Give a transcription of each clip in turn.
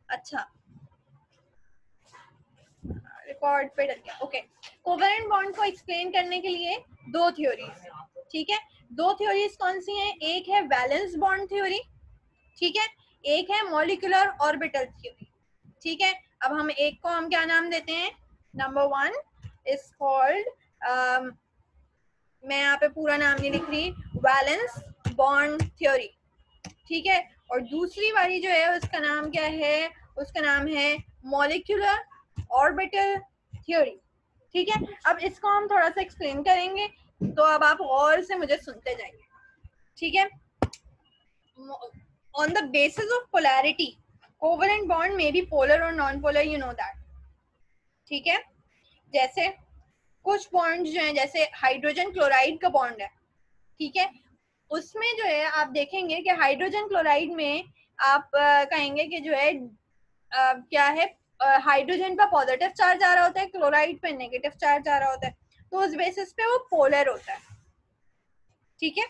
अच्छा, रिकॉर्ड पे डल गया। ओके, कोवेलेंट बॉन्ड को एक्सप्लेन करने के लिए दो थ्योरीज, ठीक है। दो थ्योरीज कौन सी हैं? एक है वैलेंस बॉन्ड थ्योरी, ठीक है, एक है मॉलिक्यूलर ऑर्बिटल थ्योरी, ठीक है। अब हम एक को हम क्या नाम देते हैं? नंबर वन इज कॉल्ड, मैं यहाँ पे पूरा नाम नहीं लिख रही, वैलेंस बॉन्ड थ्योरी, ठीक है। और दूसरी वाली जो है उसका नाम क्या है? उसका नाम है मॉलिक्यूलर ऑर्बिटल थ्योरी, ठीक है। अब इसको हम थोड़ा सा एक्सप्लेन करेंगे, तो अब आप और से मुझे सुनते जाइए, ठीक है। On the basis of polarity, covalent bond may be polar or non-polar, you know that, ठीक है। जैसे कुछ बॉन्ड जो है, जैसे हाइड्रोजन क्लोराइड का बॉन्ड है, ठीक है, उसमें जो है आप देखेंगे कि हाइड्रोजन क्लोराइड में आप कहेंगे कि जो है क्या है, हाइड्रोजन पर पॉजिटिव चार्ज आ रहा होता है, क्लोराइड पे नेगेटिव चार्ज आ रहा होता है, तो उस बेसिस पे वो पोलर होता है, ठीक है।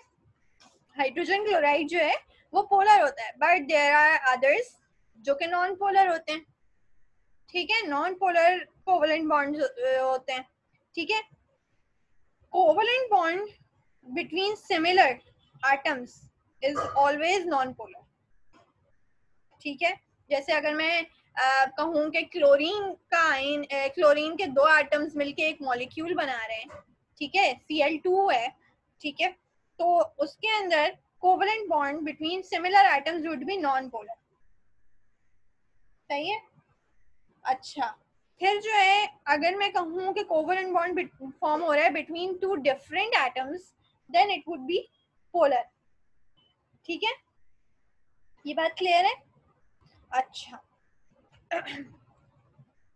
हाइड्रोजन क्लोराइड जो है वो पोलर होता है, बट देयर आर अदर्स जो कि नॉन पोलर होते हैं, ठीक है। नॉन पोलर कोवेलेंट बॉन्ड होते हैं, ठीक है। Covalent bond between similar atoms is always non polar, ठीक है। जैसे अगर मैं कहूँ कि क्लोरीन का आयन, क्लोरीन के दो एटम्स मिलके एक मॉलिक्यूल बना रहे हैं, ठीक है, Cl2 है, ठीक है, तो उसके अंदर covalent bond between similar atoms would be non polar, सही है। अच्छा, फिर जो है अगर मैं कहूँ कि कोवेलेंट बॉन्ड फॉर्म हो रहा है between two different atoms, then it would be polar, ठीक है। ये बात क्लियर है? अच्छा,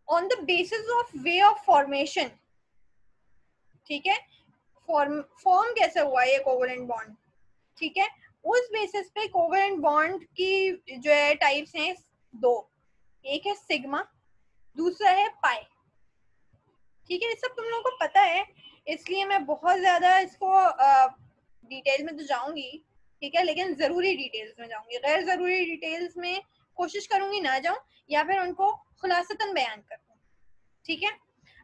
on the basis of way of formation, ठीक है, फॉर्म कैसे हुआ ये कोवेलेंट बॉन्ड, ठीक है, उस बेसिस पे कोवेलेंट बॉन्ड की जो है टाइप्स हैं दो, एक है सिग्मा, दूसरा है पाई, ठीक है। ये सब तुम लोगों को पता है, इसलिए मैं बहुत ज्यादा इसको डिटेल में तो जाऊंगी, ठीक है, लेकिन जरूरी डिटेल्स में जाऊंगी, गैर जरूरी डिटेल्स में कोशिश करूंगी ना जाऊं, या फिर उनको खुलासतन बयान कर दूं, ठीक है।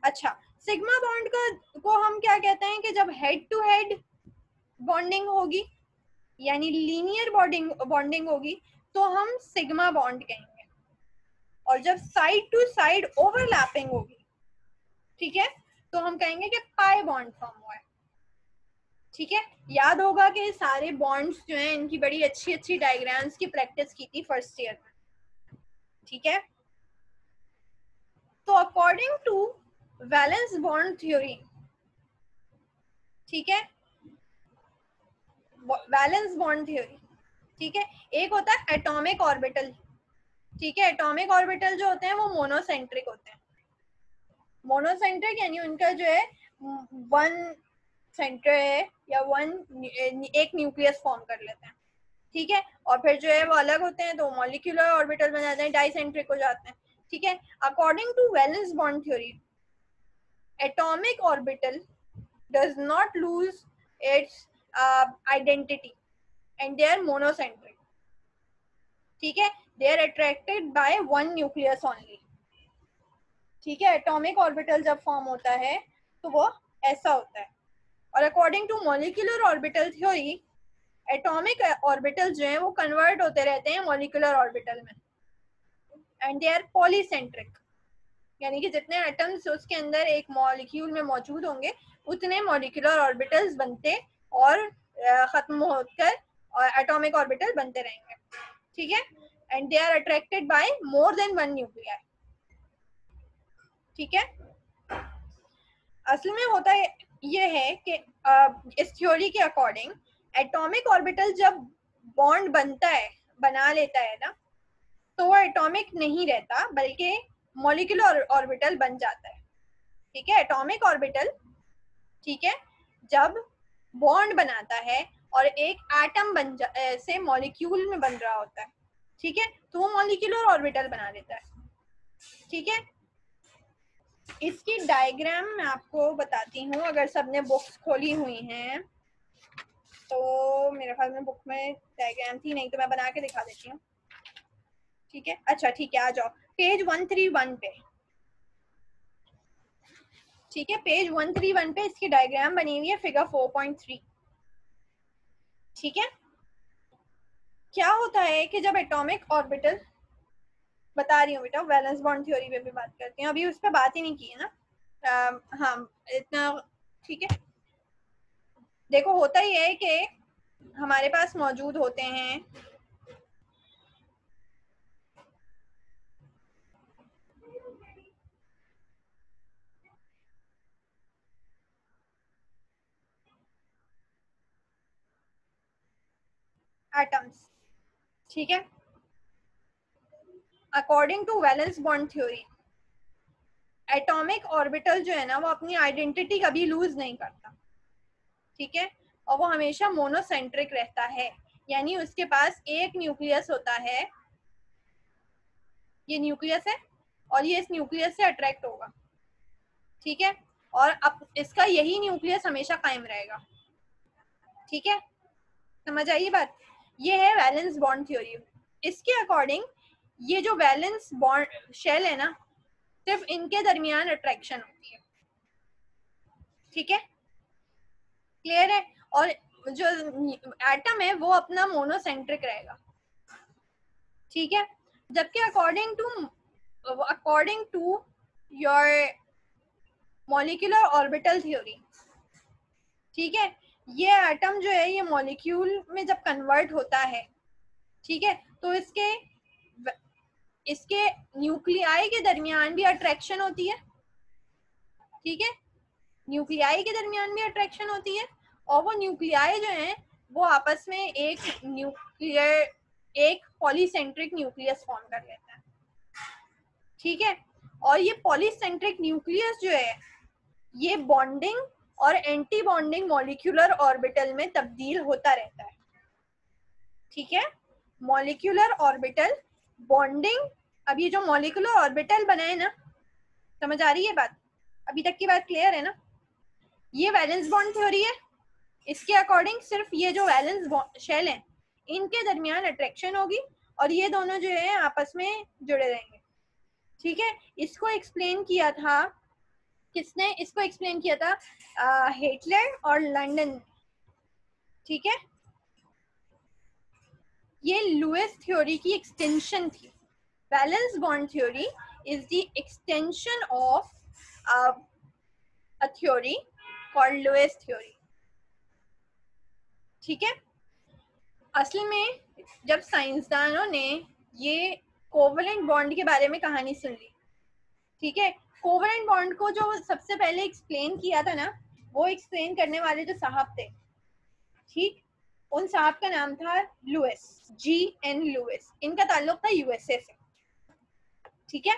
अच्छा, सिग्मा बॉन्ड को हम क्या कहते हैं कि जब हेड टू हेड बॉन्डिंग होगी, यानी लीनियर बॉन्डिंग होगी, तो हम सिग्मा बॉन्ड कहेंगे, और जब साइड टू साइड ओवरलैपिंग होगी, ठीक है, तो हम कहेंगे कि पाई बॉन्ड फॉर्म हुआ है, ठीक है। याद होगा कि सारे बॉन्ड्स जो हैं इनकी बड़ी अच्छी अच्छी डायग्राम्स की प्रैक्टिस की थी फर्स्ट ईयर में, ठीक है। तो according to valence bond theory, ठीक है, वैलेंस बॉन्ड थ्योरी, ठीक है, एक होता है एटॉमिक ऑर्बिटल, ठीक है। एटॉमिक ऑर्बिटल जो होते हैं वो मोनोसेंट्रिक होते हैं, मोनोसेंट्रिक यानी उनका जो है वन सेंटर है, या वन एक न्यूक्लियस फॉर्म कर लेते हैं, ठीक है। और फिर जो है वो अलग होते हैं तो मॉलिक्यूलर ऑर्बिटल बन जाते हैं, डाइसेंट्रिक हो जाते हैं, ठीक है। According to valence bond theory, atomic orbital does not lose its identity and they are monocentric, ठीक है, they are attracted by one nucleus only, ठीक है। एटॉमिक ऑर्बिटल जब फॉर्म होता है तो वो ऐसा होता है। और according to molecular orbital theory, atomic orbital जो है वो कन्वर्ट होते रहते हैं मॉलिक्यूलर ऑर्बिटल में, एंड दे आर पॉलीसेंट्रिक, यानी कि जितने एटम्स उसके अंदर एक मॉलिक्यूल में मौजूद होंगे उतने मॉलिक्यूलर ऑर्बिटल्स बनते और खत्म होकर और एटॉमिक ऑर्बिटल बनते रहेंगे, ठीक है। And they are attracted by more than one nuclear, ठीक है। असल में होता ये है कि इस थ्योरी के अकॉर्डिंग एटॉमिक ऑर्बिटल जब बॉन्ड बनता है, बना लेता है ना, तो वो एटॉमिक नहीं रहता बल्कि मॉलिक्यूलर ऑर्बिटल बन जाता है, ठीक है। एटॉमिक ऑर्बिटल, ठीक है, जब बॉन्ड बनाता है और एक एटम से मॉलिक्यूल में बन रहा होता है, ठीक है, तो वो मॉलिक्यूलर ऑर्बिटल बना देता है, ठीक है। इसकी डायग्राम मैं आपको बताती हूँ, अगर सबने बुक्स खोली हुई हैं तो मेरे ख्याल में बुक में डायग्राम थी, नहीं तो मैं बना के दिखा देती हूँ, ठीक है, अच्छा ठीक है, आ जाओ पेज 131 पे। ठीक है, पेज 131 पे इसकी डायग्राम बनी हुई है, फिगर 4.3। ठीक है, क्या होता है कि जब एटॉमिक ऑर्बिटल, बता रही हूँ बेटा, वैलेंस बॉन्ड थ्योरी पे भी बात करते हैं, अभी उस पर बात ही नहीं की है ना। हाँ इतना ठीक है। देखो होता ही है कि हमारे पास मौजूद होते हैं एटम्स। ठीक है, according to valence bond theory atomic orbital जो है ना वो अपनी आइडेंटिटी कभी लूज नहीं करता। ठीक है, और वो हमेशा मोनोसेंट्रिक रहता है, यानी उसके पास एक न्यूक्लियस होता है, ये न्यूक्लियस है और ये इस न्यूक्लियस से अट्रैक्ट होगा। ठीक है, और अब इसका यही न्यूक्लियस हमेशा कायम रहेगा। ठीक है, समझ आई बात। ये है वैलेंस बॉन्ड थ्योरी। इसके अकॉर्डिंग ये जो वैलेंस बॉन्ड शेल है ना, सिर्फ इनके दरमियान अट्रैक्शन होती है। ठीक है, क्लियर है। और जो एटम है वो अपना मोनोसेंट्रिक रहेगा। ठीक है, जबकि according to your molecular orbital theory, ठीक है, ये एटम जो है ये मॉलिक्यूल में जब कन्वर्ट होता है, ठीक है, तो इसके इसके न्यूक्लियाई के दरमियान भी अट्रैक्शन होती है। ठीक है, न्यूक्लियाई के दरमियान भी अट्रैक्शन होती है, और वो न्यूक्लियाई जो हैं वो आपस में एक पॉलीसेंट्रिक न्यूक्लियस फॉर्म कर लेता है। ठीक है, और ये पॉलीसेंट्रिक न्यूक्लियस जो है ये बॉन्डिंग और एंटी बॉन्डिंग मॉलिक्यूलर ऑर्बिटल में तब्दील होता रहता है। ठीक है, मॉलिक्यूलर ऑर्बिटल बॉन्डिंग, अब ये जो मॉलिक्यूलर ऑर्बिटल बना है ना, समझ आ रही है बात, अभी तक की बात क्लियर है ना। ये वैलेंस बॉन्ड थ्योरी है, इसके अकॉर्डिंग सिर्फ ये जो वैलेंस शेल है इनके दरमियान अट्रैक्शन होगी और ये दोनों जो है आपस में जुड़े रहेंगे। ठीक है, इसको एक्सप्लेन किया था किसने, इसको एक्सप्लेन किया था हिटलर और लंदन। ठीक है, ये लुईस थ्योरी की एक्सटेंशन थी। Valence bond theory is the extension of a theory called Lewis theory। ठीक है, असल में जब साइंसदानों ने ये कोवलेंट बॉन्ड के बारे में कहानी सुन ली, ठीक है, कोवलेंट बॉन्ड को जो सबसे पहले एक्सप्लेन किया था ना, वो एक्सप्लेन करने वाले जो साहब थे, ठीक, उन साहब का नाम था लुइस, G.N. लुइस। इनका ताल्लुक था यूएसए से। ठीक है,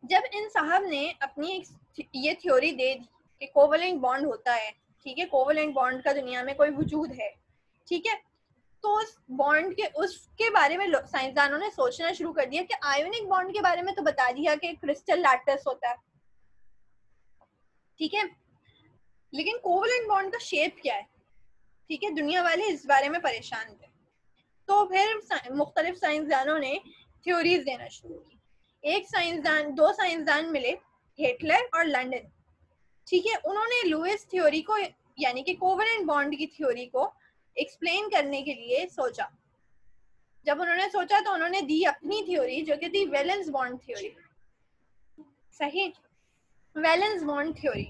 जब इन साहब ने अपनी ये थ्योरी दे दी कि कोवलेंट बॉन्ड होता है, ठीक है, कोवलेंट बॉन्ड का दुनिया में कोई वजूद है, ठीक है, तो उस बॉन्ड के उसके बारे में साइंसदानों ने सोचना शुरू कर दिया कि आयोनिक बॉन्ड के बारे में तो बता दिया कि क्रिस्टल लैटिस होता है, ठीक है, लेकिन कोवलेंट बॉन्ड का शेप क्या है, ठीक है, दुनिया वाले इस बारे में परेशान थे। तो फिर मुख्तलिफ साइंसदानों ने थ्योरीज देना शुरू की। दो साइंसदान मिले, हिटलर और लंदन। ठीक है, उन्होंने लुईस थ्योरी को, यानी कि कोवलेंट बॉन्ड की थ्योरी को एक्सप्लेन करने के लिए सोचा। जब उन्होंने सोचा तो उन्होंने दी अपनी थ्योरी, जो कि थी वैलेंस बॉन्ड थ्योरी। सही, वैलेंस बॉन्ड थ्योरी,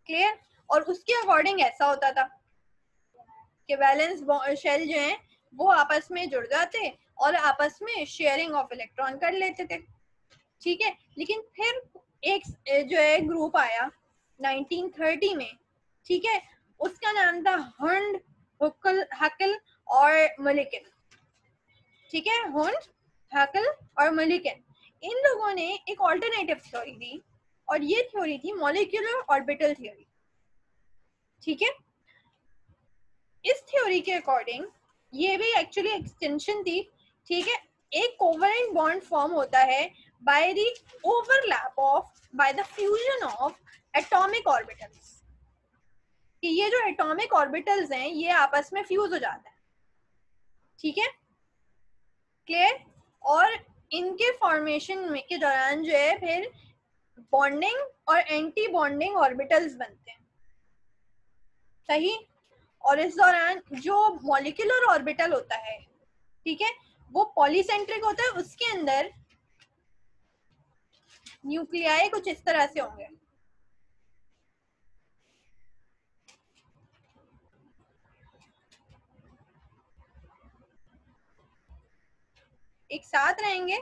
क्लियर। और उसके अकॉर्डिंग ऐसा होता था कि वैलेंस शेल जो है वो आपस में जुड़ जाते और आपस में शेयरिंग ऑफ इलेक्ट्रॉन कर लेते थे। ठीक है, लेकिन फिर एक जो है ग्रुप आया 1930 में, ठीक है, उसका नाम था हंड, हकल और मलिकन। ठीक है, हंड, हकल और मलिकन, इन लोगों ने एक ऑल्टरनेटिव थ्योरी दी और ये थ्योरी थी मॉलिक्यूलर ऑर्बिटल थ्योरी। ठीक है, इस थ्योरी के अकॉर्डिंग ये भी एक्चुअली एक्सटेंशन थी। ठीक है, एक कोवलेंट बॉन्ड फॉर्म होता है by the overlap of, by the fusion of atomic orbitals, कि ये जो एटॉमिक ऑर्बिटल्स हैं ये आपस में फ्यूज हो जाता है। ठीक है, क्लियर। और इनके फॉर्मेशन में के दौरान जो है फिर बॉन्डिंग और एंटी बॉन्डिंग ऑर्बिटल्स बनते हैं, सही। और इस दौरान जो मॉलिक्यूलर ऑर्बिटल होता है, ठीक है, वो पॉलीसेंट्रिक होता है, उसके अंदर न्यूक्लियाई कुछ इस तरह से होंगे। एक साथ रहेंगे,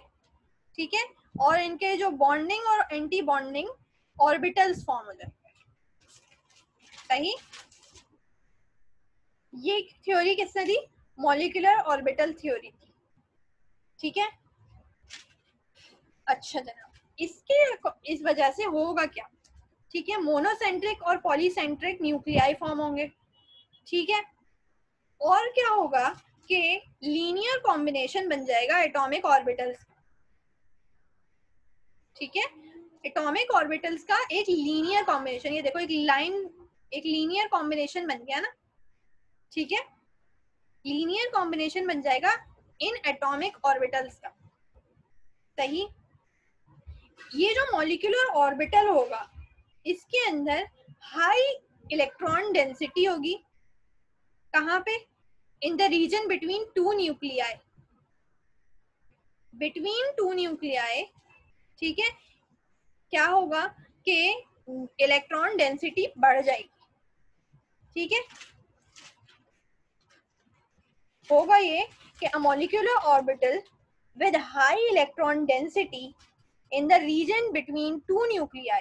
ठीक है, और इनके जो बॉन्डिंग और एंटी बॉन्डिंग ऑर्बिटल्स फॉर्म हो जाते हैं, सही। ये थ्योरी किसने दी? मॉलिक्यूलर ऑर्बिटल थ्योरी थी, ठीक है। अच्छा जनाब, इसके इस वजह से होगा क्या, ठीक है, मोनोसेंट्रिक और पॉलीसेंट्रिक न्यूक्लियाई फॉर्म होंगे, ठीक है। और क्या होगा कि लीनियर कॉम्बिनेशन बन जाएगा एटॉमिक ऑर्बिटल्स, ठीक है। एटॉमिक ऑर्बिटल्स का एक लीनियर कॉम्बिनेशन, ये देखो एक लाइन, एक लीनियर कॉम्बिनेशन बन गया ना, ठीक है। लीनियर कॉम्बिनेशन बन जाएगा इन एटॉमिक ऑर्बिटल्स का, सही। ये जो मॉलिक्यूलर ऑर्बिटल होगा, इसके अंदर हाई इलेक्ट्रॉन डेंसिटी होगी, कहाँ पे? In the region between two nuclei, between two nuclei, ठीक है। क्या होगा कि इलेक्ट्रॉन डेंसिटी बढ़ जाएगी, ठीक है। होगा ये कि a molecular orbital with high electron density in the region between two nuclei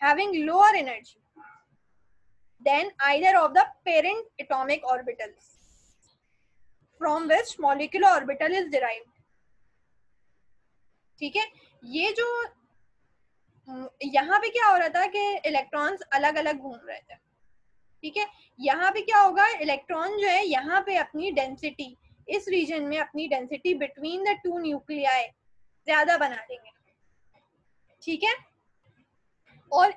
having lower energy than either of the parent atomic orbitals from which molecular orbital is derived, ठीक है। ये जो यहाँ पे क्या हो रहा था कि इलेक्ट्रॉन्स अलग अलग घूम रहे थे, ठीक है। यहाँ पे क्या होगा, इलेक्ट्रॉन जो है यहाँ पे अपनी डेंसिटी, इस रीजन में अपनी density between the two nuclei ज्यादा बना देंगे, ठीक है। और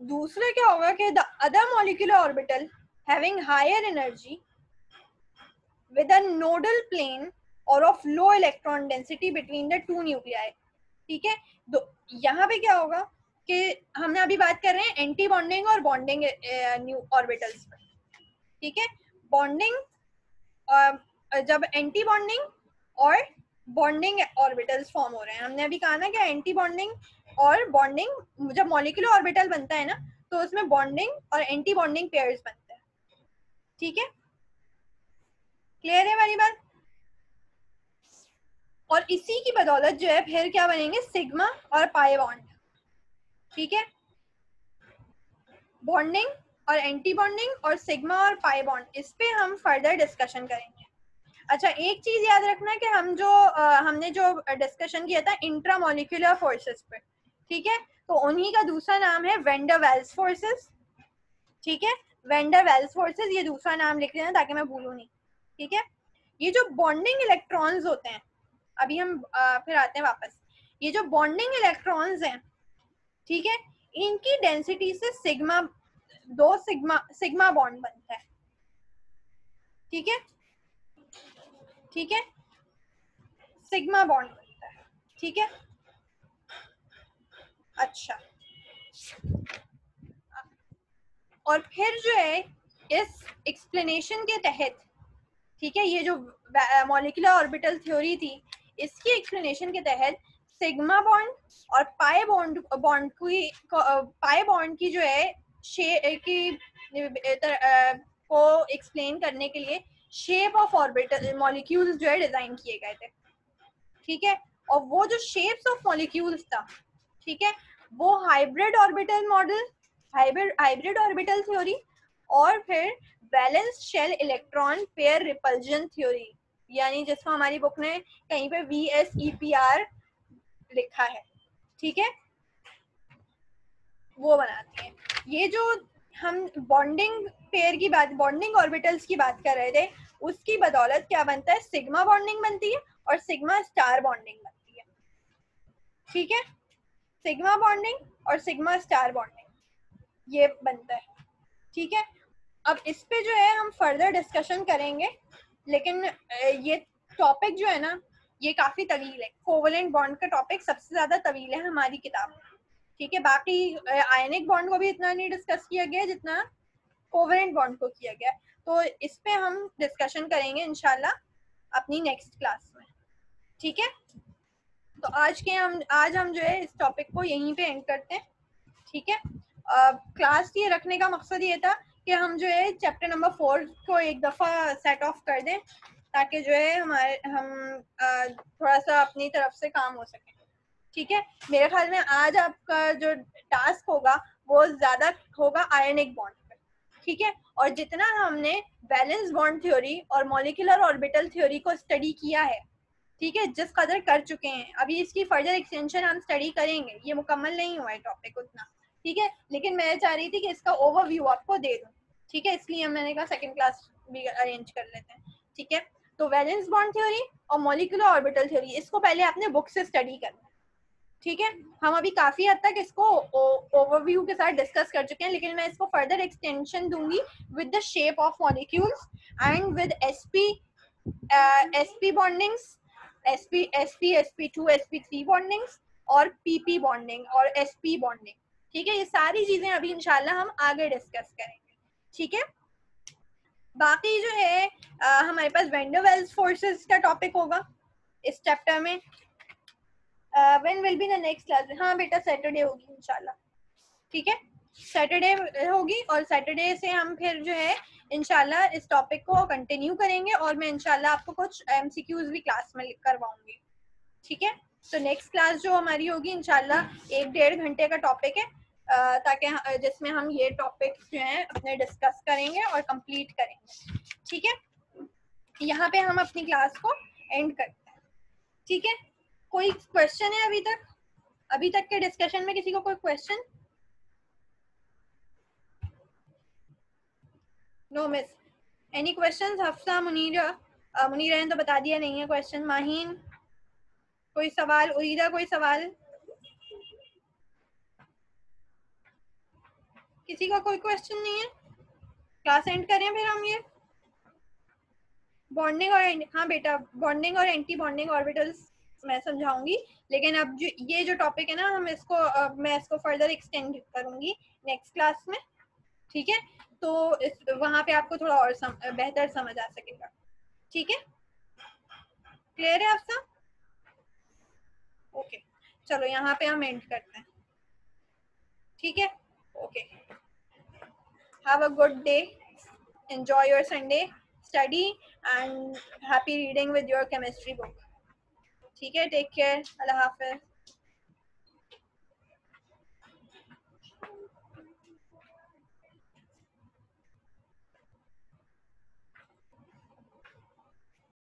दूसरा क्या होगा कि the other molecular orbital having higher energy with a nodal plane और of low electron density between the two nuclei, ठीक है। तो यहाँ पे क्या होगा कि हमने अभी बात कर रहे हैं एंटी बॉन्डिंग और बॉन्डिंग न्यू ऑर्बिटल्स पर, ठीक है। बॉन्डिंग, जब एंटी बॉन्डिंग और बॉन्डिंग ऑर्बिटल्स फॉर्म हो रहे हैं, हमने अभी कहा ना कि एंटी बॉन्डिंग और बॉन्डिंग, जब मॉलिक्यूलर ऑर्बिटल बनता है ना, तो उसमें बॉन्डिंग और एंटी बॉन्डिंग पेयर्स बनते हैं, ठीक है। क्लियर है हमारी बात? और इसी की बदौलत जो है फिर क्या बनेंगे, सिग्मा और पाई बॉन्ड, ठीक है। बॉन्डिंग और एंटी बॉन्डिंग और सिग्मा और पाई बॉन्ड, इस पे हम फर्दर डिस्कशन करेंगे। अच्छा, एक चीज याद रखना कि हमने जो डिस्कशन किया था इंट्रामोलिक्यूलर फोर्सेस पे, ठीक है, तो उन्हीं का दूसरा नाम है वैन डर वाल्स फोर्सेस, ठीक है। वैन डर वाल्स फोर्सेस, ये दूसरा नाम लिख लेना ताकि मैं भूलूं नहीं, ठीक है। ये जो बॉन्डिंग इलेक्ट्रॉन्स होते हैं, अभी हम फिर आते हैं वापस, ये जो बॉन्डिंग इलेक्ट्रॉन्स हैं, ठीक है, इनकी डेंसिटी से सिग्मा, दो सिग्मा बॉन्ड बनता है, ठीक है, ठीक है, सिग्मा बॉन्ड बनता है, ठीक है। अच्छा, और फिर जो है इस एक्सप्लेनेशन के तहत, ठीक है, ये जो मॉलिक्यूलर ऑर्बिटल थ्योरी थी, इसकी एक्सप्लेनेशन के तहत सिग्मा बॉन्ड और पाई बॉन्ड की जो है को एक्सप्लेन करने के लिए शेप ऑफ ऑर्बिटल मॉलिक्यूल्स जो है डिजाइन किए गए थे, ठीक है। और वो जो शेप्स ऑफ मॉलिक्यूल्स था, ठीक है, वो hybrid orbital model, hybrid orbital theory, और फिर valence shell electron pair repulsion theory, यानी जिसको हमारी बुक ने कहीं पे VSEPR लिखा है, ठीक है, वो बनाते हैं। ये जो हम बॉन्डिंग पेयर की बात, बॉन्डिंग ऑर्बिटल्स की बात कर रहे थे, उसकी बदौलत क्या बनता है, सिग्मा बॉन्डिंग बनती है और सिग्मा स्टार बॉन्डिंग बनती है, ठीक है। सिग्मा बॉन्डिंग और सिग्मा स्टार बॉन्डिंग ये बनता है, ठीक है। अब इस पे जो है हम फर्दर डिस्कशन करेंगे, लेकिन ये टॉपिक जो है ना, ये काफी तवील है, कोवलेंट बॉन्ड का टॉपिक सबसे ज्यादा तवील है हमारी किताब में, ठीक है। बाकी आयनिक बॉन्ड को भी इतना नहीं डिस्कस किया गया जितना कोवलेंट बॉन्ड को किया गया, तो इस पे हम डिस्कशन करेंगे इंशाल्लाह अपनी नेक्स्ट क्लास में, ठीक है। तो आज हम जो है इस टॉपिक को यहीं पे एंड करते हैं, ठीक है। क्लास ये रखने का मकसद ये था कि हम जो है चैप्टर नंबर 4 को एक दफ़ा सेट ऑफ कर दें, ताकि जो है हम थोड़ा सा अपनी तरफ से काम हो सके, ठीक है। मेरे ख्याल में आज आपका जो टास्क होगा वो ज़्यादा होगा आयनिक बॉन्ड पे, ठीक है। और जितना हमने वैलेंस बॉन्ड थ्योरी और मॉलिक्यूलर ऑर्बिटल थ्योरी को स्टडी किया है, ठीक है, जिस कदर कर चुके हैं, अभी इसकी फर्दर एक्सटेंशन हम स्टडी करेंगे, ये मुकम्मल नहीं हुआ है टॉपिक उतना, ठीक है। लेकिन मैं चाह रही थी कि इसका ओवरव्यू आपको दे दूं, ठीक है, इसलिए मैंने कहा सेकंड क्लास भी अरेंज कर लेते हैं, ठीक है। तो वैलेंस बॉन्ड थ्योरी और मॉलिक्यूलर ऑर्बिटल थ्योरी, इसको पहले आपने बुक से स्टडी करना, ठीक है। हम अभी काफी हद तक इसको ओवरव्यू के साथ डिस्कस कर चुके हैं, लेकिन मैं इसको फर्दर एक्सटेंशन दूंगी with the shape of molecules and with sp bondings, sp2 sp3 bondings और pp बॉन्डिंग और sp बॉन्डिंग, ठीक है। ये सारी चीजें अभी इंशाल्लाह हम आगे डिस्कस करेंगे, ठीक है। बाकी जो है हमारे पास वैन डर वाल्स फोर्सेस का टॉपिक होगा इस चैप्टर में। When will be the next class? हाँ बेटा, सैटरडे होगी इंशाल्लाह, ठीक है, सैटरडे होगी, और सैटरडे से हम फिर जो है इंशाल्लाह इस टॉपिक को कंटिन्यू करेंगे, और मैं इंशाल्लाह आपको कुछ एमसीक्यूज भी क्लास में करवाऊंगी, ठीक है। तो नेक्स्ट क्लास जो हमारी होगी इंशाल्लाह 1-1.5 घंटे का टॉपिक है, ताकि जिसमें हम ये टॉपिक जो है अपने डिस्कस करेंगे और कंप्लीट करेंगे, ठीक है। यहाँ पे हम अपनी क्लास को एंड करते हैं, ठीक है। कोई क्वेश्चन है अभी तक के डिस्कशन में? किसी को कोई question? No miss, any questions? Hafsa, Munira, Munira ने तो बता दिया नहीं है क्वेश्चन। माहीन कोई सवाल? उरीदा कोई सवाल? किसी का कोई क्वेश्चन नहीं है? क्लास एंड करें फिर हम ये बॉन्डिंग और हाँ बेटा, बॉन्डिंग और एंटी बॉन्डिंग ऑर्बिटल्स मैं समझाऊंगी, लेकिन अब जो ये जो टॉपिक है ना, हम इसको मैं इसको फर्दर एक्सटेंड करूंगी नेक्स्ट क्लास में, ठीक है। तो वहां पे आपको थोड़ा और बेहतर समझ आ सकेगा, ठीक है। क्लियर है आपका? ओके, चलो यहाँ पे हम एंड करते हैं, ठीक है। Okay, have a good day, enjoy your Sunday, study and happy reading with your chemistry book, ठीक है। टेक केयर, अल्लाह हाफिज।